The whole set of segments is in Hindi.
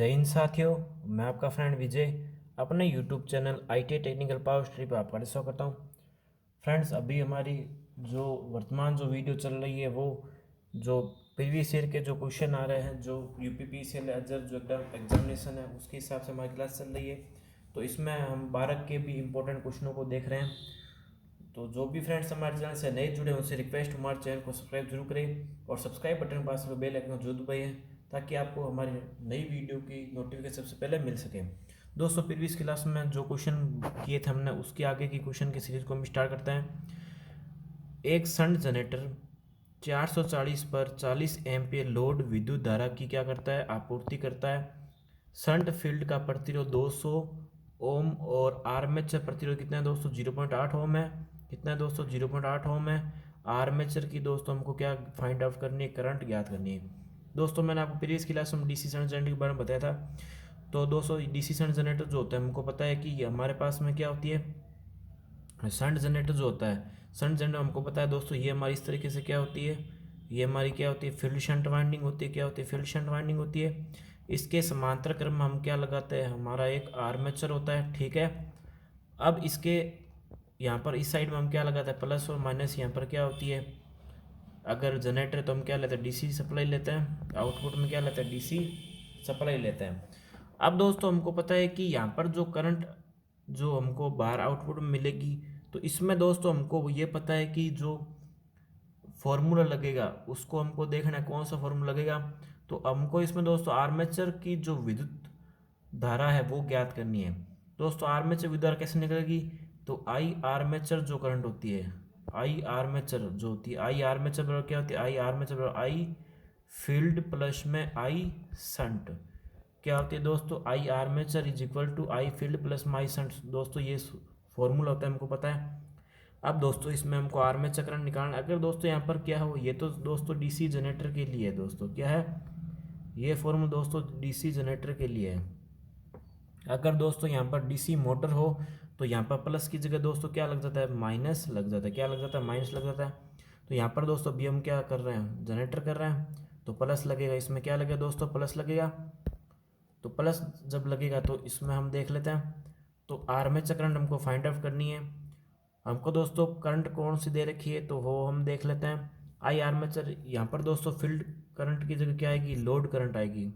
जय हिंद साथियों, मैं आपका फ्रेंड विजय अपने YouTube channel IT technical power स्ट्री पर आपका स्वागत करता हूँ। फ्रेंड्स, अभी हमारी जो वर्तमान जो वीडियो चल रही है वो जो प्रीवियस ईयर के जो क्वेश्चन आ रहे हैं, जो UPPCL जो एग्जामिनेशन है उसके हिसाब से हमारी क्लास चल रही है। तो इसमें हम 12 के भी इम्पोर्टेंट क्वेश्चनों को देख रहे हैं। तो जो भी फ्रेंड्स हमारे चैनल से नए जुड़े हैं उनसे रिक्वेस्ट, हमारे चैनल को सब्सक्राइब जरूर करें और सब्सक्राइब बटन के पास में बेल आइकन जरूर दबाइए ताकि आपको हमारी नई वीडियो की नोटिफिकेशन सबसे पहले मिल सके। दोस्तों, प्रीवियस क्लास में जो क्वेश्चन किए थे हमने उसके आगे की क्वेश्चन की सीरीज को हम स्टार्ट करते हैं। एक शंट जनरेटर 440 पर 40 एम्पीयर लोड विद्युत धारा की क्या करता है, आपूर्ति करता है। शंट फील्ड का प्रतिरोध 200 ओम और आर्मेचर प्रतिरोध कितना है दोस्तों, 0.8 ओम है। कितना है दोस्तों, 0.8 ओम है। आर्मेचर की दोस्तों हमको क्या फाइंड आउट करनी है, करंट ज्ञात करनी है। दोस्तों, मैंने आपको प्रीवियस क्लास में DC शंट जनरेटर के बारे में बताया था। तो दोस्तों, DC शंट जनरेटर जो होता है हमको पता है कि हमारे पास में क्या होती है, शंट जनरेटर जो होता है। शंट जनरेटर हमको पता है दोस्तों, ये हमारी इस तरीके से क्या होती है, ये हमारी क्या होती है, फील्ड शंट वाइंडिंग होती है। क्या होती है, फील्ड शंट वाइंडिंग होती है। इसके समांतर क्रम में हम क्या लगाते हैं, हमारा एक आर्मेचर होता है। ठीक है, अब इसके यहाँ पर इस साइड में हम क्या लगाते हैं, प्लस और माइनस। यहाँ पर क्या होती है, अगर जनरेटर है तो हम क्या लेते हैं, DC सप्लाई लेते हैं। आउटपुट में क्या लेते हैं, DC सप्लाई लेते हैं। अब दोस्तों हमको पता है कि यहाँ पर जो करंट जो हमको बाहर आउटपुट में मिलेगी, तो इसमें दोस्तों हमको ये पता है कि जो फॉर्मूला लगेगा उसको हमको देखना है, कौन सा फॉर्मूला लगेगा। तो हमको इसमें दोस्तों आर्मेचर की जो विद्युत धारा है वो ज्ञात करनी है। दोस्तों, आर्मेचर विद्युत धारा कैसे निकलेगी, तो आई आर्मेचर जो करंट होती है, आई आर्मेचर जो होती है, आई आर्मेचर बराबर क्या होती है, आई आर्मेचर बराबर आई फील्ड प्लस में आई शंट। क्या होती है दोस्तों, I armature is equal to I field plus में आई शंट। दोस्तों, ये फॉर्मूला होता है, हमको पता है। अब दोस्तों इसमें हमको आर्मेचर करंट निकालना। अगर दोस्तों यहाँ पर क्या हो, ये तो दोस्तों DC जनरेटर के लिए है। दोस्तों क्या है, ये फॉर्मूला दोस्तों DC जनरेटर के लिए है। अगर दोस्तों यहाँ पर DC मोटर हो तो यहाँ पर प्लस की जगह दोस्तों क्या लग जाता है, माइनस लग जाता है। क्या लग जाता है, माइनस लग जाता है। तो यहाँ पर दोस्तों अभी हम क्या कर रहे हैं, जनरेटर कर रहे हैं तो प्लस लगेगा। इसमें क्या लगेगा दोस्तों, प्लस लगेगा। तो प्लस जब लगेगा तो इसमें हम देख लेते हैं। तो आर्मेचर करंट हमको फाइंड आउट करनी है। हमको दोस्तों करंट कौन सी दे रखी है तो वो हम देख लेते हैं। आई आर्मेचर, यहाँ पर दोस्तों फील्ड करंट की जगह क्या आएगी, लोड करंट आएगी।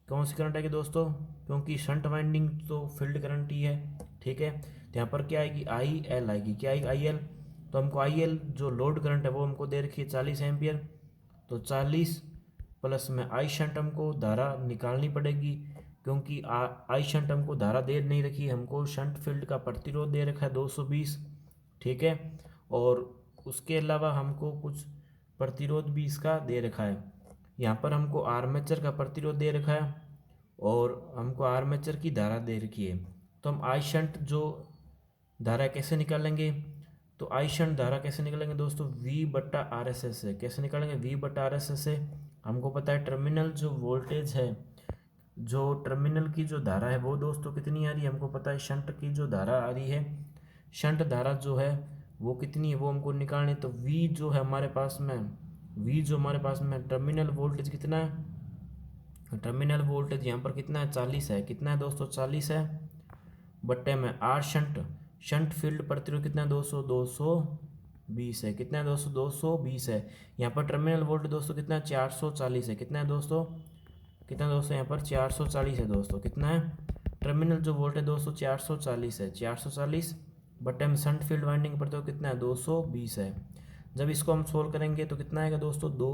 कौन सी करंट आएगी दोस्तों, क्योंकि शंट वाइंडिंग तो फील्ड करंट ही है। ठीक है, तो यहाँ पर क्या आएगी, IL आएगी। क्या आएगी, IL। तो हमको IL जो लोड करंट है वो हमको दे रखी है 40 एम्पियर। तो 40 प्लस में आई शंट हमको धारा निकालनी पड़ेगी, क्योंकि आई शंट हमको धारा दे नहीं रखी, हमको शंट फील्ड का प्रतिरोध दे रखा है 220। ठीक है, और उसके अलावा हमको कुछ प्रतिरोध भी इसका दे रखा है। यहाँ पर हमको आर्मेचर का प्रतिरोध दे रखा है और हमको आर्मेचर की धारा दे रखी है। तो हम आई शंट जो धारा कैसे निकालेंगे, तो आई शंट धारा कैसे निकालेंगे दोस्तों, V/RSS से। कैसे निकालेंगे, V/RSS से। हमको पता है टर्मिनल जो वोल्टेज है, जो टर्मिनल की जो धारा है वो दोस्तों कितनी आ रही है, हमको पता है शंट की जो धारा आ रही है, शंट धारा जो है वो कितनी है वो हमको निकालनी। तो V जो है हमारे पास में, V जो हमारे पास में टर्मिनल वोल्टेज कितना है, टर्मिनल वोल्टेज यहाँ पर कितना है, 40 है। कितना है दोस्तों, 40 है। बट्टे में R शंट, शंट फील्ड प्रतिरोध कितना है दोस्तों, 220 है। कितना है दोस्तों, 220 है। यहाँ पर टर्मिनल वोल्टेज दोस्तों कितना है, 440 है। कितना है दोस्तों, कितना है दोस्तों, यहाँ पर 440 है दोस्तों। कितना है, टर्मिनल जो वोल्टेज दोस्तों 440 है। 440 बट्टे में शंट फील्ड वाइंडिंग प्रतिरोध कितना है, 220 है। जब इसको हम सोल्व करेंगे तो कितना आएगा दोस्तों, 2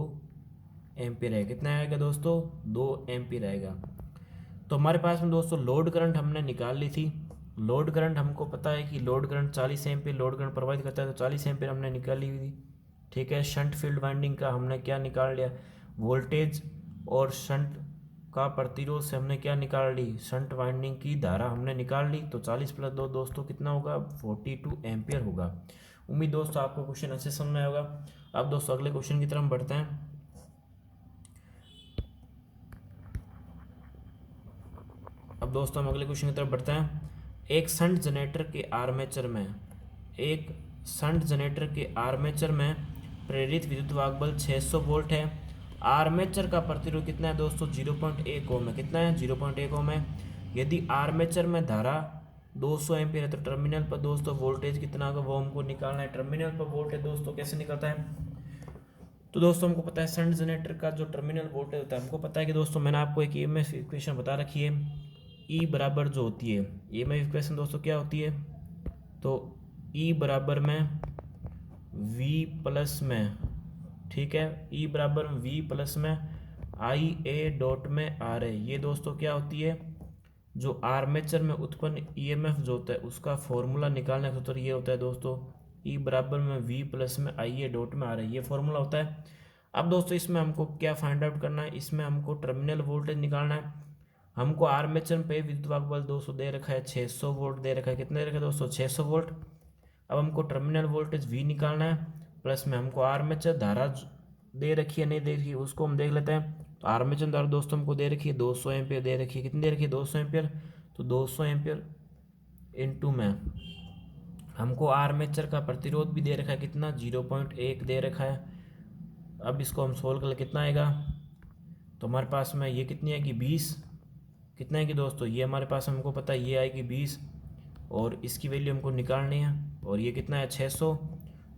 एम्पीयर है। कितना आएगा दोस्तों, 2 एम्पीयर आएगा। तो हमारे पास में दोस्तों लोड करंट हमने निकाल ली थी। लोड करंट हमको पता है कि load current 40 ampere load current प्रवाहित करता है, तो 40 एम्पीयर हमने निकाली हुई थी। ठीक है, शंट फील्ड वाइंडिंग का हमने क्या निकाल लिया, वोल्टेज और शंट का प्रतिरोध से हमने क्या निकाल ली, शंट वाइंडिंग की धारा हमने निकाल ली। तो 40 + 2 दोस्तों कितना होगा, 42 एम्पीयर होगा। उम्मीद दोस्तों आपको क्वेश्चन अच्छे समझ में आया होगा। अब दोस्तों अगले क्वेश्चन की तरफ बढ़ते हैं। अब दोस्तों हम अगले क्वेश्चन की तरफ बढ़ते हैं। एक शंट जनरेटर के आर्मेचर में, एक शंट जनरेटर के आर्मेचर में प्रेरित विद्युत वाहक बल 600 वोल्ट है आर्मेचर का प्रतिरोध कितना है दोस्तों, 0.1 ओम है। कितना है, 0.1 ओम है। यदि आर्मेचर में धारा 200 एम्पीयर है तो टर्मिनल पर दोस्तों वोल्टेज कितना होगा वो हमको निकालना है। टर्मिनल पर वोल्टेज दोस्तों कैसे निकलता है, तो दोस्तों हमको पता है शंट जनरेटर का जो टर्मिनल वोल्टेज होता है, हमको पता है कि दोस्तों मैंने आपको एक ईएमएफ इक्वेशन बता रखी है। ई बराबर जो होती है ईएमएफ इक्वेशन दोस्तों क्या होती है, तो ई बराबर में वी प्लस में, ठीक है, ई बराबर वी प्लस में आई ए डॉट में आर ए। ये दोस्तों क्या होती है, जो आर्मेचर में उत्पन्न ईएमएफ जो होता है उसका फॉर्मूला निकालने का सूत्र ये होता है दोस्तों, ई बराबर में वी प्लस में आई ए डॉट में आर ए, ये फॉर्मूला होता है। अब दोस्तों इसमें हमको क्या फाइंड आउट करना है, इसमें हमको टर्मिनल वोल्टेज निकालना है। हमको आर्मेचर पे विद्युत वाहक बल दोस्तों दे रखा है 600 वोल्ट दे रखा है। कितने दे रखा है दोस्तों, 600 वोल्ट। अब हमको टर्मिनल वोल्टेज वी निकालना है, प्लस में हमको आर्मेचर धारा दे रखी है नहीं दे रखी उसको हम देख लेते हैं। तो आर्मेचर धारा दोस्तों हमको दे रखी है 200 एम्पियर दे रखी है। कितनी दे रखी है, 200 एम्पियर। तो 200 एम्पियर इंटू में हमको आर्मेचर का प्रतिरोध भी दे रखा है कितना, 0.1 दे रखा है। अब इसको हम सोल्व कर ले कितना आएगा, तो हमारे पास में ये कितनी आएगी 20। कितना है कि दोस्तों ये हमारे पास हमको पता है ये आएगी 20 और इसकी वैल्यू हमको निकालनी है। और ये कितना है 600,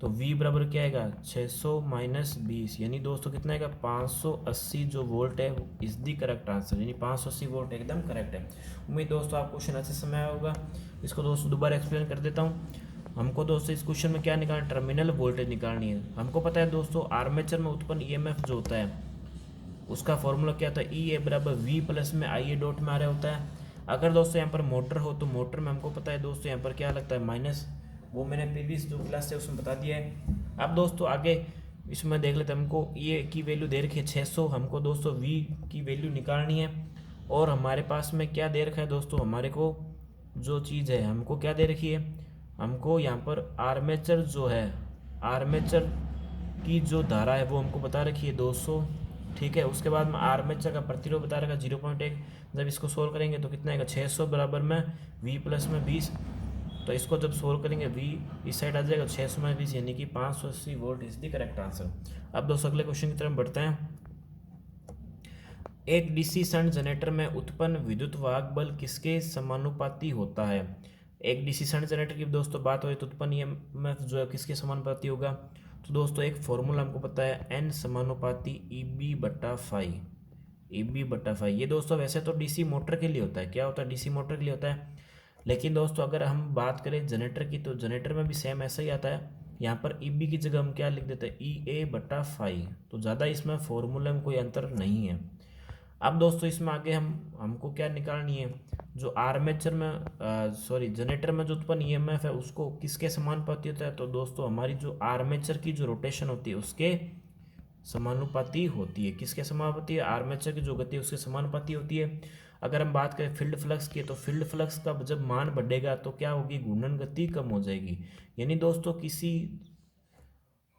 तो v बराबर क्या आएगा 600 माइनस 20, यानी दोस्तों कितना आएगा 580 जो वोल्ट है इज दी करेक्ट आंसर, यानी 580 वोल्ट एकदम करेक्ट है। उम्मीद दोस्तों आपको क्वेश्चन अच्छे समय आया होगा। इसको दोस्तों दोबारा एक्सप्लेन कर देता हूँ। हमको दोस्तों इस क्वेश्चन में क्या निकालना, टर्मिनल वोल्टेज निकालनी है। हमको पता है दोस्तों आर्मेचर में उत्पन्न ईएमएफ जो होता है उसका फॉर्मूला क्या होता है, ई ए बराबर वी प्लस में आई ए डॉट में आ रहा होता है। अगर दोस्तों यहाँ पर मोटर हो तो मोटर में हमको पता है दोस्तों यहाँ पर क्या लगता है माइनस, वो मैंने प्रीवियस जो क्लास है उसमें बता दिया है। अब दोस्तों आगे इसमें देख लेते हैं। हमको ये की वैल्यू दे रखी है 600, हमको दोस्तों वी की वैल्यू निकालनी है। और हमारे पास में क्या दे रखा है दोस्तों, हमारे को जो चीज़ है हमको क्या दे रखी है, हमको यहाँ पर आर्मेचर जो है आर्मेचर की जो धारा है वो हमको बता रखी है 200, ठीक है। उसके बाद में आर्मेचर का प्रतिरोध बता रखा 0.1। जब इसको सोल्व करेंगे तो कितना आएगा 600 बराबर में v प्लस में 20। तो इसको जब सोल्व करेंगे v इस साइड आ जाएगा 600 में 20 यानी कि 580 volt is the correct answer. अब दोस्तों अगले क्वेश्चन की तरफ बढ़ते हैं। एक डीसी शंट जनरेटर में उत्पन्न विद्युत वाहक बल किसके समानुपाती होता है। एक डीसी शंट जनरेटर की दोस्तों बात हो तो उत्पन्न ईएमएफ जो है किसके समानुपाती होगा, तो दोस्तों एक फॉर्मूला हमको पता है एन समानुपाती ई बी बटा फाई, ई बी बटा फाई। ये दोस्तों वैसे तो डीसी मोटर के लिए होता है, क्या होता है डीसी मोटर के लिए होता है। लेकिन दोस्तों अगर हम बात करें जनरेटर की तो जनरेटर में भी सेम ऐसा ही आता है। यहाँ पर ई बी की जगह हम क्या लिख देते हैं ई ए बटा फाई, तो ज़्यादा इसमें फॉर्मूला में कोई अंतर नहीं है। अब दोस्तों इसमें आगे हमको क्या निकालनी है, जो आर्मेचर में सॉरी जनरेटर में जो उत्पन्न ईएमएफ है उसको किसके समानुपाती होता है, तो दोस्तों हमारी जो आर्मेचर की जो रोटेशन होती है उसके समानुपाती होती है। किसके समानुपाती है, आर्मेचर की जो गति है उसके समानुपाती होती है। अगर हम बात करें फील्ड फ्लक्स की तो फील्ड फ्लक्स का जब मान बढ़ेगा तो क्या होगी, घूर्णन गति कम हो जाएगी। यानी दोस्तों किसी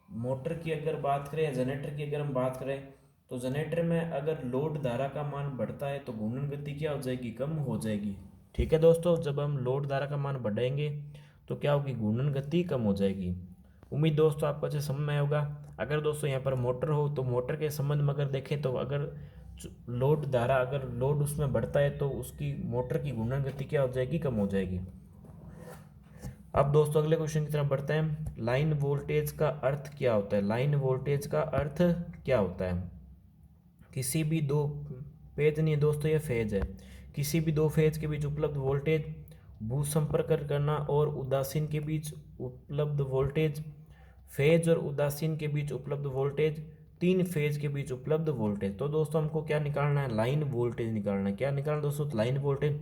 मोटर की अगर बात करें या जनरेटर की अगर हम बात करें तो जनरेटर में अगर लोड धारा का मान बढ़ता है तो घूर्णन गति क्या हो जाएगी, कम हो जाएगी। ठीक है दोस्तों, जब हम लोड धारा का मान बढ़ाएंगे तो क्या होगी, घूर्णन गति कम हो जाएगी। उम्मीद दोस्तों आपको अच्छे समझ में आएगा। अगर दोस्तों यहाँ पर मोटर हो तो मोटर के संबंध में अगर देखें तो अगर लोड धारा अगर लोड उसमें बढ़ता है तो उसकी मोटर की घूर्णन गति क्या हो जाएगी, कम हो जाएगी। अब दोस्तों अगले क्वेश्चन की तरफ बढ़ते हैं। लाइन वोल्टेज का अर्थ क्या होता है, लाइन वोल्टेज का अर्थ क्या होता है। किसी भी दो फेज नहीं है दोस्तों, ये फेज है। किसी भी दो फेज के बीच उपलब्ध वोल्टेज, भू संपर्क करना और उदासीन के बीच उपलब्ध वोल्टेज, फेज और उदासीन के बीच उपलब्ध वोल्टेज, तीन फेज के बीच उपलब्ध वोल्टेज। तो दोस्तों हमको क्या निकालना है, लाइन वोल्टेज निकालना है। क्या निकालना दोस्तों, लाइन वोल्टेज।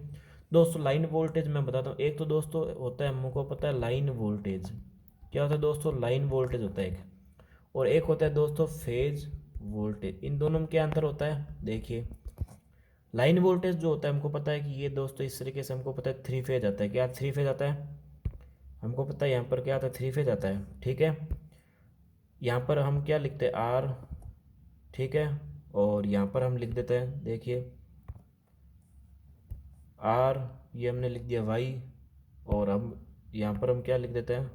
दोस्तों लाइन वोल्टेज मैं बताता हूँ, एक तो दोस्तों होता है हमको पता है लाइन वोल्टेज, क्या होता है दोस्तों, लाइन वोल्टेज होता है एक, और एक होता है दोस्तों फेज वोल्टेज। इन दोनों में क्या अंतर होता है, देखिए लाइन वोल्टेज जो होता है हमको पता है कि ये दोस्तों इस तरीके से हमको पता है थ्री फेज आता है। क्या थ्री फेज आता है, हमको पता है यहाँ पर क्या आता है, थ्री फेज आता है। ठीक है, यहाँ पर हम क्या लिखते हैं आर, ठीक है, और यहाँ पर हम लिख देते हैं, देखिए आर, ये हमने लिख दिया वाई, और हम यहाँ पर हम क्या लिख देते हैं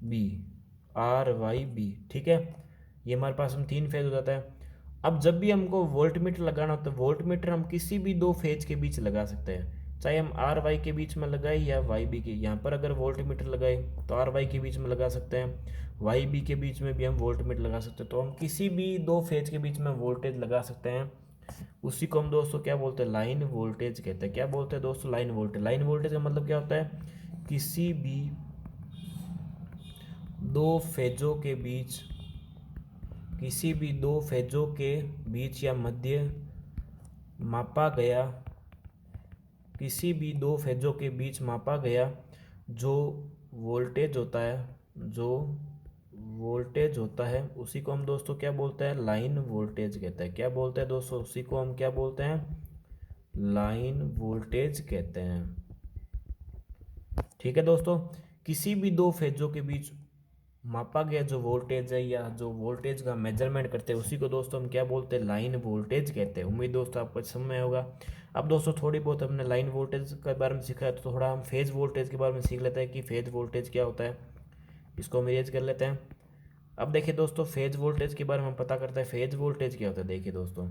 बी, आर वाई बी। ठीक है, ये हमारे पास हम 3 फेज हो जाता है। अब जब भी हमको वोल्ट मीटर लगाना होता है, वोल्ट मीटर हम किसी भी 2 फेज के बीच लगा सकते हैं, चाहे हम आर वाई के बीच में लगाए या वाई बी के। यहाँ पर अगर वोल्ट मीटर लगाए तो आर वाई के बीच में लगा सकते हैं, वाई बी के बीच में भी हम वोल्ट मीटर लगा सकते हैं। तो हम किसी भी 2 फेज के बीच में वोल्टेज लगा सकते हैं। उसी को हम दोस्तों क्या बोलते हैं, लाइन वोल्टेज कहते हैं। क्या बोलते हैं दोस्तों, लाइन वोल्टेज। लाइन वोल्टेज का मतलब क्या होता है, किसी भी 2 फेजों के बीच, किसी भी 2 फेजों के बीच या मध्य मापा गया, किसी भी 2 फेजों के बीच मापा गया जो वोल्टेज होता है, जो वोल्टेज होता है, उसी को हम दोस्तों क्या बोलते हैं, लाइन वोल्टेज कहते हैं। क्या बोलते हैं दोस्तों, उसी को हम क्या बोलते हैं, लाइन वोल्टेज कहते हैं। ठीक है दोस्तों, किसी भी 2 फेजों के बीच मापा गया जो वोल्टेज है या जो वोल्टेज का मेजरमेंट करते हैं, उसी को दोस्तों हम क्या बोलते हैं, लाइन वोल्टेज कहते हैं। उम्मीद दोस्तों आपको समझ में होगा। अब दोस्तों थोड़ी बहुत हमने लाइन वोल्टेज के बारे में सीखा है, तो थोड़ा हम फेज वोल्टेज के बारे में सीख लेते हैं कि फेज वोल्टेज क्या होता है। इसको हम इरेज कर लेते हैं। अब देखिए दोस्तों, फेज वोल्टेज के बारे में हम पता करते हैं फेज वोल्टेज क्या होता है। देखिए दोस्तों,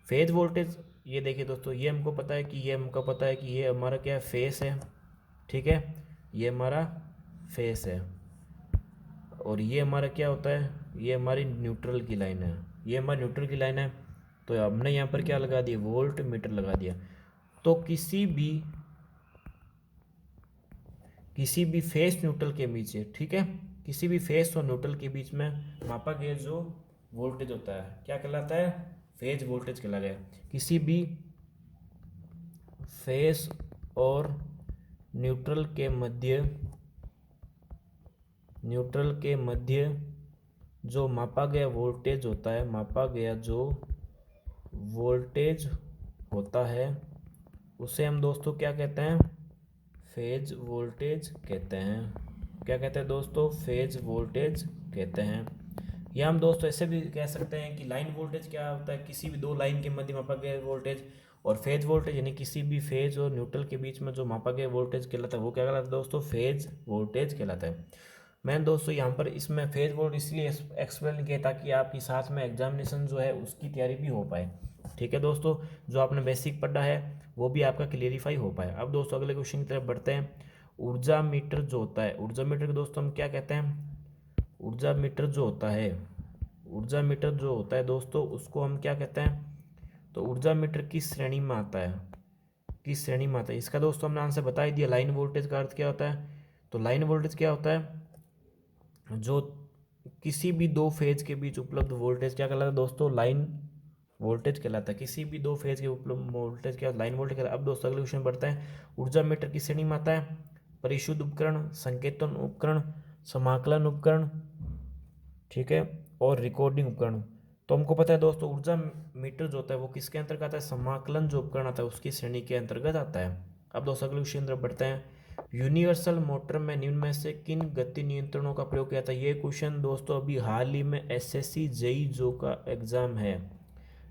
फेज वोल्टेज, ये देखिए दोस्तों, ये हमको पता है कि ये हमारा क्या है, फेस है। ठीक है, ये हमारा फेस है, और ये हमारा क्या होता है, ये हमारी न्यूट्रल की लाइन है। ये हमारी न्यूट्रल की लाइन है, तो हमने यहाँ पर क्या लगा दिया, वोल्ट मीटर लगा दिया। तो किसी भी फेस न्यूट्रल के बीच है, ठीक है, किसी भी फेस और न्यूट्रल के बीच में मापा गया जो वोल्टेज होता है क्या कहलाता है, फेज वोल्टेज कहला गया। किसी भी फेस और न्यूट्रल के मध्य जो मापा गया वोल्टेज होता है, मापा गया जो वोल्टेज होता है, उसे हम दोस्तों क्या कहते हैं, फेज वोल्टेज कहते हैं। क्या कहते हैं दोस्तों, फेज वोल्टेज कहते हैं। या हम दोस्तों ऐसे भी कह सकते हैं कि लाइन वोल्टेज क्या होता है, किसी भी 2 लाइन के मध्य मापा गया वोल्टेज। और फेज वोल्टेज यानी किसी भी फेज और न्यूट्रल के बीच में जो मापा गया वोल्टेज कहलाता है, वो क्या कहलाता है दोस्तों, फेज वोल्टेज कहलाता है। मैंने दोस्तों यहाँ पर इसमें फेज वोल्ट इसलिए एक्सप्लेन किया ताकि आपकी साथ में एग्जामिनेशन जो है उसकी तैयारी भी हो पाए। ठीक है दोस्तों, जो आपने बेसिक पढ़ा है वो भी आपका क्लियरिफाई हो पाए। अब दोस्तों अगले क्वेश्चन की तरफ बढ़ते हैं। ऊर्जा मीटर जो होता है, ऊर्जा मीटर को दोस्तों हम क्या कहते हैं, ऊर्जा मीटर जो होता है, ऊर्जा मीटर जो होता है दोस्तों, उसको हम क्या कहते हैं, तो ऊर्जा मीटर किस श्रेणी में आता है, किस श्रेणी में आता है, इसका दोस्तों हमने आंसर बता ही दिया। लाइन वोल्टेज का अर्थ क्या होता है, तो लाइन वोल्टेज क्या होता है, जो किसी भी 2 फेज के बीच उपलब्ध वोल्टेज क्या कहलाता है दोस्तों, लाइन वोल्टेज कहलाता है। किसी भी 2 फेज के उपलब्ध वोल्टेज क्या, लाइन वोल्टेज कहलाता है। अब दोस्तों अगले क्वेश्चन बढ़ते हैं। ऊर्जा मीटर किस श्रेणी में आता है, परिशुद्ध उपकरण, संकेतन उपकरण, समाकलन उपकरण, ठीक है, और रिकॉर्डिंग उपकरण। तो हमको पता है दोस्तों ऊर्जा मीटर जो होता है वो किसके अंतर्गत आता है, समाकलन जो उपकरण आता है उसकी श्रेणी के अंतर्गत आता है। अब दोस्तों अगले क्वेश्चन तरफ बढ़ते हैं। यूनिवर्सल मोटर में निम्न में से किन गति नियंत्रणों का प्रयोग किया था। ये क्वेश्चन दोस्तों अभी हाल ही में एसएससी जेई जो का एग्जाम है,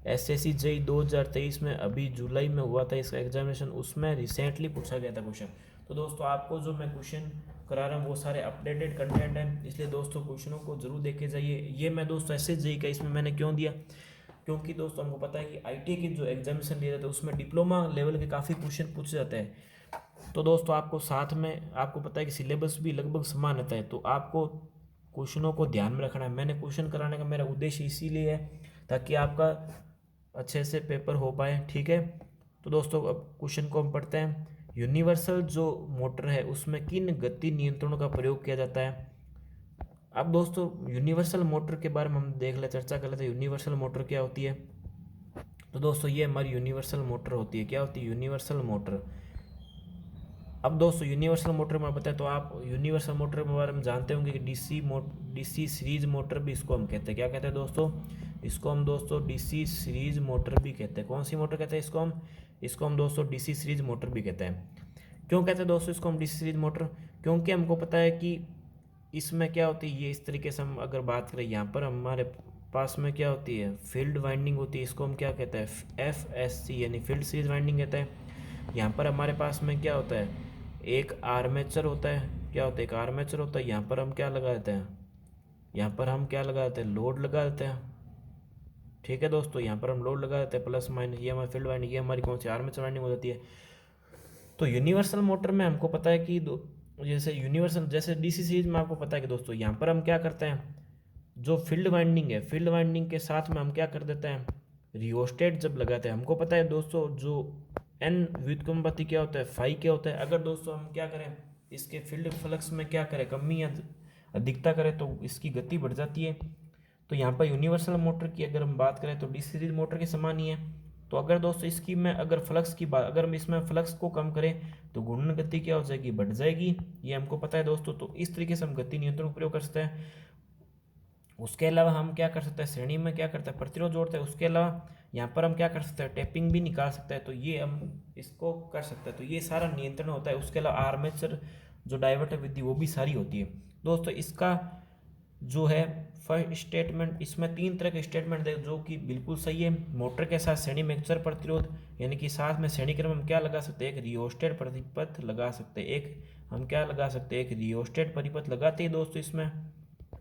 एसएससी जेई 2023 में अभी जुलाई में हुआ था इसका एग्जामिनेशन, उसमें रिसेंटली पूछा गया था क्वेश्चन। तो दोस्तों आपको जो मैं क्वेश्चन करा रहा हूँ वो सारे अपडेटेड कंटेंट हैं, इसलिए दोस्तों क्वेश्चनों को जरूर देखे जाइए। ये मैं दोस्तों एसएससी जेई का इसमें मैंने क्यों दिया, क्योंकि दोस्तों हमको पता है कि आईटी की जो एग्जामिनेशन दिया जाता है उसमें डिप्लोमा लेवल के काफ़ी क्वेश्चन पूछे जाते हैं। तो दोस्तों आपको साथ में आपको पता है कि सिलेबस भी लगभग समान रहता है, तो आपको क्वेश्चनों को ध्यान में रखना है। मैंने क्वेश्चन कराने का मेरा उद्देश्य इसीलिए है ताकि आपका अच्छे से पेपर हो पाए। ठीक है, तो दोस्तों अब क्वेश्चन को हम पढ़ते हैं। यूनिवर्सल जो मोटर है उसमें किन गति नियंत्रणों का प्रयोग किया जाता है। अब दोस्तों यूनिवर्सल मोटर के बारे में हम देख ले, चर्चा कर लेते हैं। यूनिवर्सल मोटर क्या होती है, तो दोस्तों ये हमारी यूनिवर्सल मोटर होती है। क्या होती है, यूनिवर्सल मोटर। अब दोस्तों यूनिवर्सल मोटर में बताया, तो आप यूनिवर्सल मोटर के बारे में जानते होंगे कि डीसी सीरीज मोटर भी इसको हम कहते हैं। क्या कहते हैं दोस्तों, इसको हम दोस्तों डीसी सीरीज मोटर भी कहते हैं। कौन सी मोटर कहते हैं इसको हम दोस्तों डीसी सीरीज मोटर भी कहते हैं। क्यों कहते हैं दोस्तों इसको हम डीसी सीरीज मोटर, क्योंकि हमको पता है कि इसमें क्या होती है, ये इस तरीके से हम अगर बात करें, यहाँ पर हमारे पास में क्या होती है, फील्ड वाइंडिंग होती है, इसको हम क्या कहते हैं, FSC यानी फील्ड सीरीज वाइंडिंग कहते हैं। यहाँ पर हमारे पास में क्या होता है, एक आर्मेचर होता है। क्या होता है, एक आर्मेचर होता है। यहाँ पर हम क्या लगा देते हैं, यहाँ पर हम क्या लगा देते हैं, लोड लगा देते हैं। ठीक है दोस्तों, यहाँ पर हम लोड लगा देते हैं प्लस माइनस, ये हमारी फील्ड वाइंडिंग, ये हमारी कौन सी आर्मेचर वाइंडिंग हो जाती है। तो यूनिवर्सल मोटर में हमको पता है कि जैसे यूनिवर्सल, जैसे डीसी सीरीज में आपको पता है कि दोस्तों यहाँ पर हम क्या करते हैं, जो फील्ड वाइंडिंग है, फील्ड वाइंडिंग के साथ में हम क्या कर देते हैं, रियोस्टेट जब लगाते हैं, हमको पता है दोस्तों जो एन व्युत्क्रमानुपाती क्या होता है, फाई क्या होता है। अगर दोस्तों हम क्या करें, इसके फील्ड फ्लक्स में क्या करें, कमी या अधिकता करें तो इसकी गति बढ़ जाती है। तो यहाँ पर यूनिवर्सल मोटर की अगर हम बात करें तो डीसी सीरीज मोटर के समान ही है। तो अगर दोस्तों इसकी मैं अगर फ्लक्स की बात, अगर हम इसमें फ्लक्स को कम करें तो घूर्णन गति क्या हो जाएगी, बढ़ जाएगी, ये हमको पता है दोस्तों। तो इस तरीके से हम गति नियंत्रण का प्रयोग कर सकते हैं। उसके अलावा हम क्या कर सकते हैं, श्रेणी में क्या करते हैं, प्रतिरोध जोड़ते हैं। उसके अलावा यहाँ पर हम क्या कर सकते हैं, टैपिंग भी निकाल सकते हैं, तो ये हम इसको कर सकते हैं। तो ये सारा नियंत्रण होता है। उसके अलावा आर्मेचर जो डाइवर्टर विधि वो भी सारी होती है दोस्तों। इसका जो है फर्स्ट स्टेटमेंट, इसमें 3 तरह के स्टेटमेंट दे जो कि बिल्कुल सही है। मोटर के साथ श्रेणी में अक्षर प्रतिरोध, यानी कि साथ में श्रेणी क्रम हम क्या लगा सकते हैं, एक रियोस्टेट परिपथ लगा सकते हैं। एक हम क्या लगा सकते हैं, एक रियोस्टेट परिपथ लगाते हैं दोस्तों इसमें।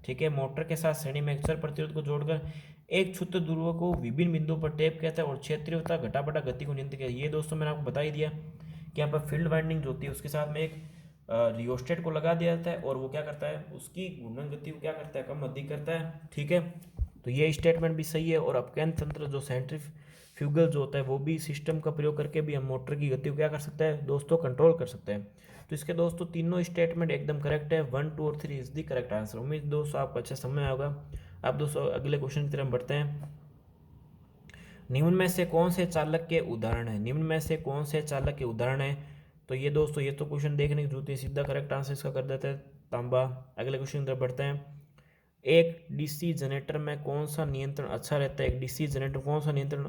ठीक है, मोटर के साथ श्रेणी में अक्षर प्रतिरोध को जोड़कर एक क्षुद्र ध्रुव को विभिन्न बिंदुओं पर टेप कहता है और क्षेत्रीयता घटा बढ़ा गति को नियंत्रित किया। ये दोस्तों मैंने आपको बता ही दिया कि यहाँ पर फील्ड वाइंडिंग जो होती है उसके साथ में एक रियोस्टेट को लगा दिया जाता है और वो क्या करता है, उसकी घूर्णन गति को क्या करता है, कम अधिक करता है। ठीक है, तो ये स्टेटमेंट भी सही है। और अपकेंद्र तंत्र जो सेंट्रीफ्यूगल जो होता है वो भी सिस्टम का प्रयोग करके भी हम मोटर की गति को क्या कर सकते हैं दोस्तों, कंट्रोल कर सकते हैं। तो इसके दोस्तों तीनों स्टेटमेंट एकदम करेक्ट है। 1, 2 और 3 इज द करेक्ट आंसर। उम्मीद दोस्तों आपको अच्छा समझ आया होगा। अब दोस्तों अगले क्वेश्चन की तरफ बढ़ते हैं। निम्न में से कौन से चालक के उदाहरण है, निम्न में से कौन से चालक के उदाहरण है। तो ये दोस्तों ये तो क्वेश्चन देखने की जरूरत है, सीधा करेक्ट आंसर इसका कर देते हैं तांबा। अगले क्वेश्चन की तरफ बढ़ते हैं। एक डीसी जनरेटर में कौन सा नियंत्रण अच्छा रहता है, एक डीसी जनरेटर कौन सा नियंत्रण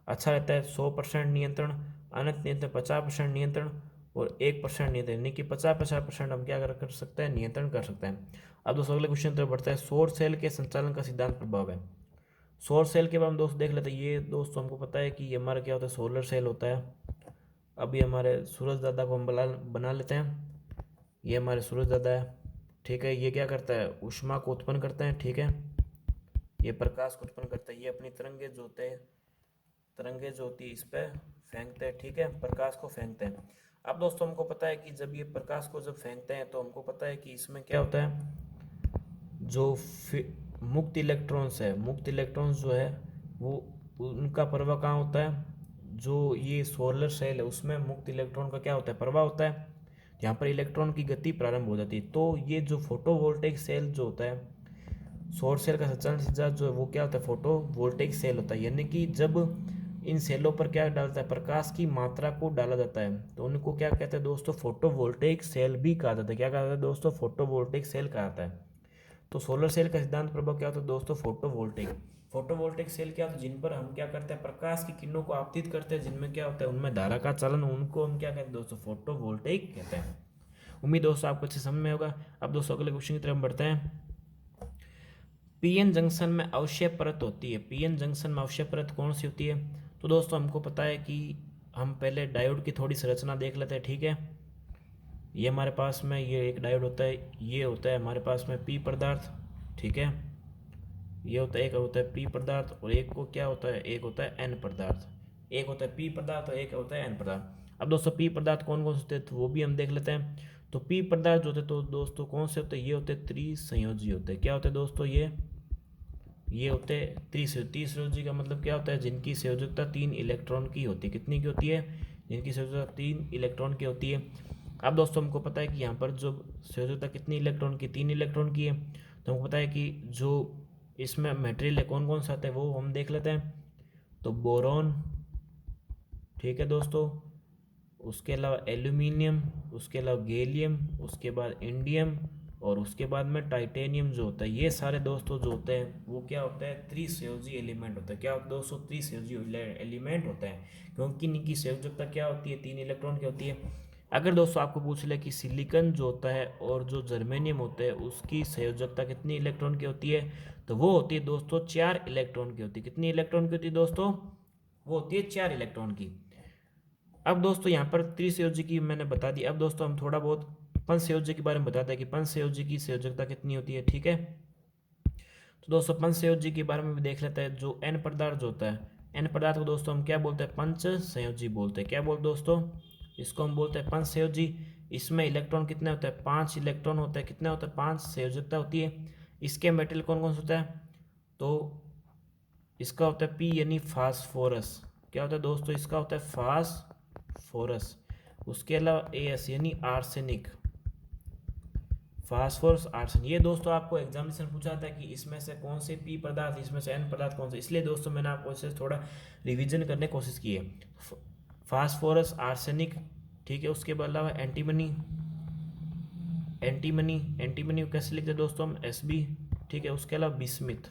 अच्छा रहता है, 100% नियंत्रण, अनंत नियंत्रण, 50% नियंत्रण और 1% नियंत्रण, यानी कि 50-50% हम क्या कर सकते हैं, नियंत्रण कर सकते हैं। अब दोस्तों अगले क्वेश्चन की तरफ बढ़ता है। सौर सेल के संचालन का सिद्धांत प्रभाव है। सौर सेल के बारे में दोस्तों देख लेते हैं। ये दोस्तों हमको पता है कि ये हमारा क्या होता है, सोलर सेल होता है। अभी हमारे सूरज दादा को हम बना लेते हैं। ये हमारे सूरज दादा है। ठीक है, ये क्या करता है, ऊष्मा को उत्पन्न करते हैं। ठीक है, ये प्रकाश को उत्पन्न करता है, ये अपनी तरंगे जो होते हैं, तरंगे जो होती है इस पर फेंकते हैं। ठीक है, प्रकाश को फेंकते हैं। अब दोस्तों हमको पता है कि जब ये प्रकाश को जब फेंकते हैं तो हमको पता है कि इसमें क्या होता है, जो मुक्त इलेक्ट्रॉन्स है, मुक्त इलेक्ट्रॉन्स जो है वो उनका प्रवाह कहाँ होता है, जो ये सोलर सेल है उसमें मुक्त इलेक्ट्रॉन का क्या होता है, प्रवाह होता है। यहाँ पर इलेक्ट्रॉन की गति प्रारंभ हो जाती है। तो ये जो फोटोवोल्टेइक सेल जो होता है, सौर सेल का संचालन सिद्धांत जो है वो क्या होता है, फोटोवोल्टेइक सेल होता है। यानी कि जब इन सेलों पर क्या डालता है, प्रकाश की मात्रा को डाला जाता है तो उनको क्या कहते हैं दोस्तों, फोटोवोल्टेइक सेल भी कहा जाता है। क्या कहा जाता है दोस्तों, फोटोवोल्टेइक सेल कहा जाता है। तो सोलर सेल का सिद्धांत प्रभाव क्या होता है दोस्तों, फोटोवोल्टेइक। फोटोवोल्टेइक सेल क्या होता है, जिन पर हम क्या करते हैं, प्रकाश की किरणों को आपतित करते हैं, जिनमें क्या होता है, उनमें धारा का चलन, उनको हम क्या कहते हैं दोस्तों, फोटोवोल्टेइक कहते हैं। उम्मीद दोस्तों आपको अच्छे समझ में होगा। अब दोस्तों अगले क्वेश्चन की तरफ बढ़ते हैं। पीएन जंक्शन में अवक्षय परत होती है, पीएन जंक्शन में अवक्षय परत कौन सी होती है। तो दोस्तों हमको पता है कि हम पहले डायोड की थोड़ी संरचना देख लेते हैं। ठीक है, ये हमारे पास में ये एक डायोड होता है, ये होता है हमारे पास में पी पदार्थ। ठीक है, ये होता है, एक होता है पी पदार्थ और एक को क्या होता है, एक होता है एन पदार्थ। एक होता है पी पदार्थ और एक होता है एन पदार्थ। अब दोस्तों पी पदार्थ कौन कौन से होते हैं तो वो भी हम देख लेते हैं। तो पी पदार्थ जो होते हैं तो दोस्तों कौन से होते हैं, ये होते हैं त्रिसंयोजी होते हैं। क्या होते हैं दोस्तों, ये होते हैं त्रिसंयोजी का मतलब क्या होता है, जिनकी संयोजकता 3 इलेक्ट्रॉन की होती है। कितनी की होती है, जिनकी संयोजकता 3 इलेक्ट्रॉन की होती है। अब दोस्तों हमको पता है कि यहाँ पर जो संयोजकता कितनी इलेक्ट्रॉन की, 3 इलेक्ट्रॉन की है। तो हमको पता है कि जो इसमें मटेरियल है कौन कौन सा आता है वो हम देख लेते हैं। तो बोरॉन, ठीक है दोस्तों, उसके अलावा एल्यूमिनियम, उसके अलावा गैलियम, उसके बाद इंडियम और उसके बाद में टाइटेनियम जो होता है। ये सारे दोस्तों जो होते हैं वो क्या होता है, त्रिसंयोजी एलिमेंट होता है। क्या होता है दोस्तों, त्रिसंयोजी एलिमेंट होता है, क्योंकि इनकी संयोजकता क्या होती है, 3 इलेक्ट्रॉन की होती है। अगर दोस्तों आपको पूछ ले कि सिलिकॉन जो होता है और जो जर्मेनियम होता है उसकी संयोजकता कितनी इलेक्ट्रॉन की होती है, तो वो होती है दोस्तों 4 इलेक्ट्रॉन की होती है। कितनी इलेक्ट्रॉन की होती है दोस्तों, वो होती है 4 इलेक्ट्रॉन की। अब दोस्तों यहाँ पर त्रिसंयोजी की मैंने बता दी। अब दोस्तों हम थोड़ा बहुत पंचसंयोजी के बारे में बताते हैं कि पंचसंयोजी की संयोजकता कितनी होती है। ठीक है, तो दोस्तों पंचसंयोजी के बारे में भी देख लेते हैं। जो एन पदार्थ जो होता है, एन पदार्थ को दोस्तों हम क्या बोलते हैं, पंचसंयोजी बोलते हैं। क्या बोलते दोस्तों, इसको हम बोलते हैं पंचसंयोजी। इसमें इलेक्ट्रॉन कितने होते हैं, 5 इलेक्ट्रॉन होते हैं। कितने होते हैं, 5 संयोजकता होती है। इसके मेटल कौन कौन सा होता है, तो इसका होता है पी यानी फास्फोरस। क्या होता है दोस्तों, इसका होता है फास्फोरस। उसके अलावा एस यानी आर्सेनिक, फास्फोरस आर्सन। ये दोस्तों आपको एग्जामिनेशन पूछा था कि इसमें से कौन से पी पदार्थ, इसमें से एन पदार्थ कौन से, इसलिए दोस्तों मैंने आपको इसे थोड़ा रिवीजन करने की कोशिश की है। फास्फोरस आर्सेनिक, ठीक है। उसके अलावा एंटीमनी, एंटीमनी, एंटीमनी कैसे लिखते हैं दोस्तों हम, एस बी, ठीक है। उसके अलावा बिस्मिथ,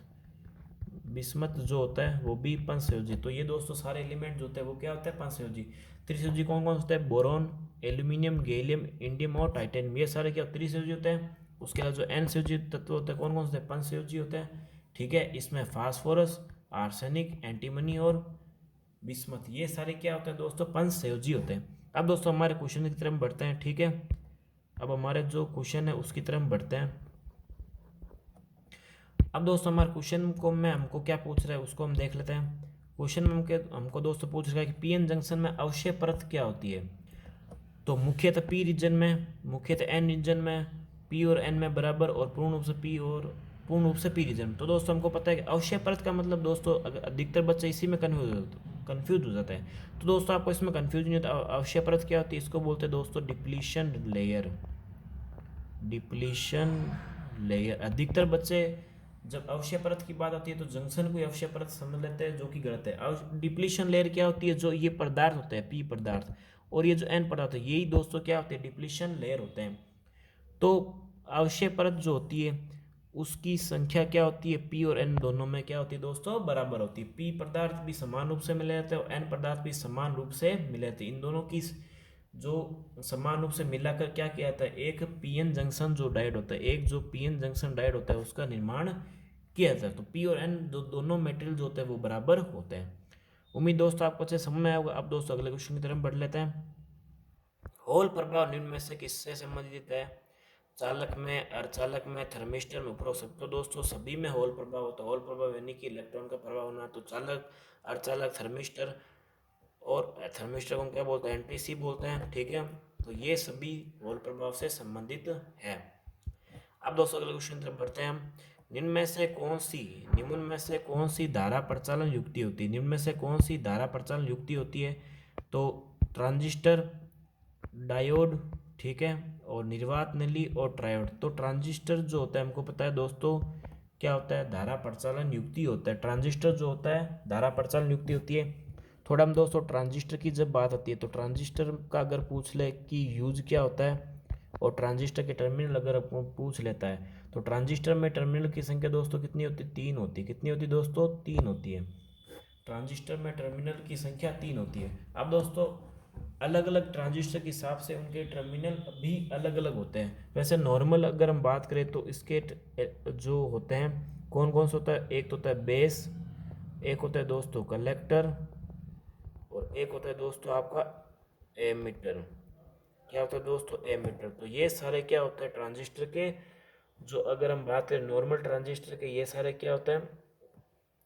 बिस्मथ जो होता है वो भी पंचसंयोजी। तो ये दोस्तों सारे एलिमेंट जो होते हैं वो क्या होता है, पंचसंयोजी। त्रिसंयोजी कौन कौन होता है, बोरॉन, एल्यूमिनियम, गैलियम, इंडियम और टाइटेनियम, ये सारे क्या त्रिसंयोजी होते हैं। उसके अलावा जो एन संयोजी तत्व होते हैं कौन कौन से, पंचसंयोजी होते हैं, ठीक है। इसमें फास्फोरस, आर्सेनिक, एंटीमनी और बिस्मथ, ये सारे क्या होते हैं दोस्तों, पंचसंयोजी होते हैं। अब दोस्तों हमारे क्वेश्चन की तरफ बढ़ते हैं, ठीक है। अब हमारे जो क्वेश्चन है उसकी तरफ बढ़ते हैं। अब दोस्तों हमारे क्वेश्चन को में हमको क्या पूछ रहा है उसको हम देख लेते हैं। क्वेश्चन में हमको दोस्तों पूछ रहा है कि पीएन जंक्शन में अवक्षय परत क्या होती है। तो मुख्यतः पी रीजन में, मुख्यतः एन रीजन में, पी और एन में बराबर, और पूर्ण रूप से पी और पूर्ण रूप से पी रीजन में। तो दोस्तों हमको पता है कि अवक्षय परत का मतलब दोस्तों अधिकतर बच्चे इसी में कन्फ्यूज हो जाता है। तो दोस्तों आपको इसमें कन्फ्यूज नहीं होता। अवक्षय परत क्या होती है, इसको बोलते हैं दोस्तों डिप्लीशन लेयर, डिप्लीशन लेयर। अधिकतर बच्चे जब अवक्षय परत की बात आती है तो जंक्शन को अवक्षय परत समझ लेते हैं, जो कि गलत है। डिप्लीशन लेयर क्या होती है, जो ये पदार्थ होते हैं पी पदार्थ और ये जो एन पदार्थ है, यही दोस्तों क्या होते हैं, डिप्लीशन लेयर होते हैं। तो अवक्षय परत जो होती है उसकी संख्या क्या होती है, पी और एन दोनों में क्या होती है दोस्तों, बराबर होती है। पी पदार्थ भी समान रूप से मिले रहते हैं और एन पदार्थ भी समान रूप से मिले रहते हैं। इन दोनों की जो समान रूप से मिलाकर क्या किया जाता है, एक पीएन जंक्शन जो डायोड होता है, एक जो पीएन जंक्शन डायोड होता है उसका निर्माण किया जाता है। तो पी और एन दोनों मेटेरियल जो होते हैं वो बराबर होते हैं। उम्मीद दोस्तों आपको अच्छे समझ में आया होगा। अब दोस्तों अगले क्वेश्चन की तरफ बढ़ लेते हैं। होल प्रभाव निम्न में से किससे संबंधित है, चालक में, अर्धचालक में, थर्मिस्टर में, उपरोक्त। तो दोस्तों सभी में होल प्रभाव होता है। होल प्रभाव यानी कि इलेक्ट्रॉन का प्रभाव होना। तो चालक, अर्धचालक, थर्मिस्टर, और थर्मिस्टर को हम क्या बोलते हैं, एनटीसी बोलते हैं, ठीक है। तो ये सभी होल प्रभाव से संबंधित है। अब दोस्तों अगले क्वेश्चन तरफ बढ़ते हैं हम। निम्न में से कौन सी धारा प्रचालन युक्ति होती है, निम्न में से कौन सी धारा प्रचालन युक्ति होती है। तो ट्रांजिस्टर, डायोड, ठीक है, और निर्वात नली और ट्रायोड। तो ट्रांजिस्टर जो होता है हमको पता है दोस्तों क्या होता है, धारा प्रचालन युक्ति होता है। ट्रांजिस्टर जो होता है धारा प्रचालन युक्ति होती है। थोड़ा हम दोस्तों ट्रांजिस्टर की जब बात आती है तो ट्रांजिस्टर का अगर पूछ ले कि यूज क्या होता है और ट्रांजिस्टर के टर्मिनल अगर पूछ लेता है तो ट्रांजिस्टर में टर्मिनल की संख्या दोस्तों कितनी होती है, 3 होती है। कितनी होती है दोस्तों, 3 होती है। ट्रांजिस्टर में टर्मिनल की संख्या 3 होती है। अब दोस्तों अलग अलग ट्रांजिस्टर के हिसाब से उनके टर्मिनल भी अलग अलग होते हैं। वैसे नॉर्मल अगर हम बात करें तो इसके जो होते हैं कौन कौन सा होता है, एक तो होता है बेस, एक होता है दोस्तों कलेक्टर, और एक होता है दोस्तों आपका एमीटर। क्या होता है दोस्तों, एमीटर। तो ये सारे क्या होते हैं ट्रांजिस्टर के, जो अगर हम बात करें नॉर्मल ट्रांजिस्टर के, ये सारे क्या होते हैं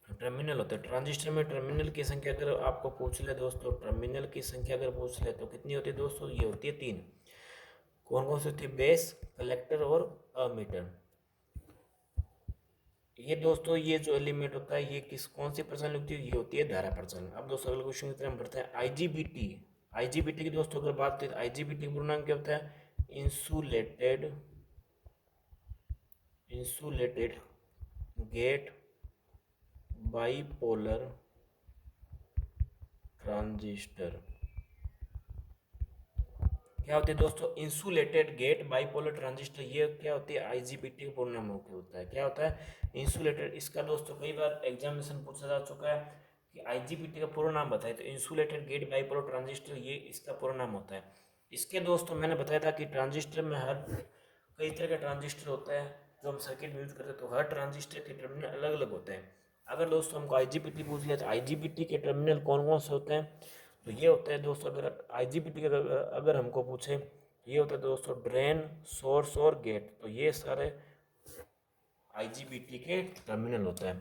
टर्मिनल होते हैं। ट्रांजिस्टर में टर्मिनल की संख्या अगर आपको पूछ ले दोस्तों, टर्मिनल की संख्या अगर पूछ ले तो कितनी होती है दोस्तों, ये होती है 3। कौन कौन सी होती है, बेस, कलेक्टर और अमीटर। ये दोस्तों ये जो एलिमेंट होता है ये किस कौन सी प्रचालन युक्ति, ये होती है धारा प्रचालन। अब दोस्तों अगले क्वेश्चन की तरफ बढ़ते हैं। आईजीबीटी, आईजीबीटी की दोस्तों अगर बात करें आईजीबीटी का पूरा नाम क्या होता है, insulated, insulated gate bipolar transistor. क्या होती है दोस्तों, इंसुलेटेड गेट बाइपोलर ट्रांजिस्टर। ये क्या होती है, आईजीबीटी का पूर्ण नाम होता है। क्या होता है, इंसुलेटेड। इसका दोस्तों कई बार एग्जामिनेशन पूछा जा चुका है कि आईजीबीटी का पूरा नाम बताए, तो इंसुलेटेड गेट बाइपोलर ट्रांजिस्टर ये इसका पूरा नाम होता है। इसके दोस्तों मैंने बताया था कि ट्रांजिस्टर में हर कई तरह का ट्रांजिस्टर होता है जो हम सर्किट में यूज करते हैं, तो हर ट्रांजिस्टर के टर्मिनल अलग अलग होते हैं। अगर दोस्तों हमको आईजीबीटी पूछ लिया तो आईजीबीटी के टर्मिनल कौन कौन से होते हैं, तो ये होता है दोस्तों अगर आईजीबीटी का अगर हमको पूछे, ये होता है दोस्तों ड्रेन, सोर्स और गेट। तो ये सारे IGBT के टर्मिनल होता है।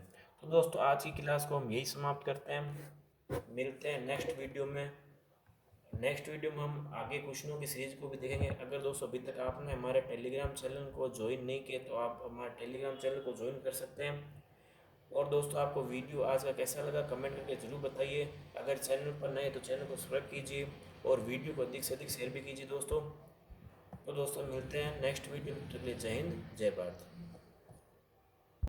तो दोस्तों आज की क्लास को हम यही समाप्त करते हैं, मिलते हैं नेक्स्ट वीडियो में। नेक्स्ट वीडियो में हम आगे क्वेश्चनों की सीरीज को भी देखेंगे। अगर दोस्तों अभी तक आपने हमारे टेलीग्राम चैनल को ज्वाइन नहीं किया तो आप हमारे टेलीग्राम चैनल को ज्वाइन कर सकते हैं। और दोस्तों आपको वीडियो आज का कैसा लगा कमेंट करके ज़रूर बताइए। अगर चैनल पर नए तो चैनल को सब्सक्राइब कीजिए और वीडियो को अधिक से अधिक शेयर भी कीजिए दोस्तों। तो दोस्तों मिलते हैं नेक्स्ट वीडियो में। जय हिंद, जय भारत।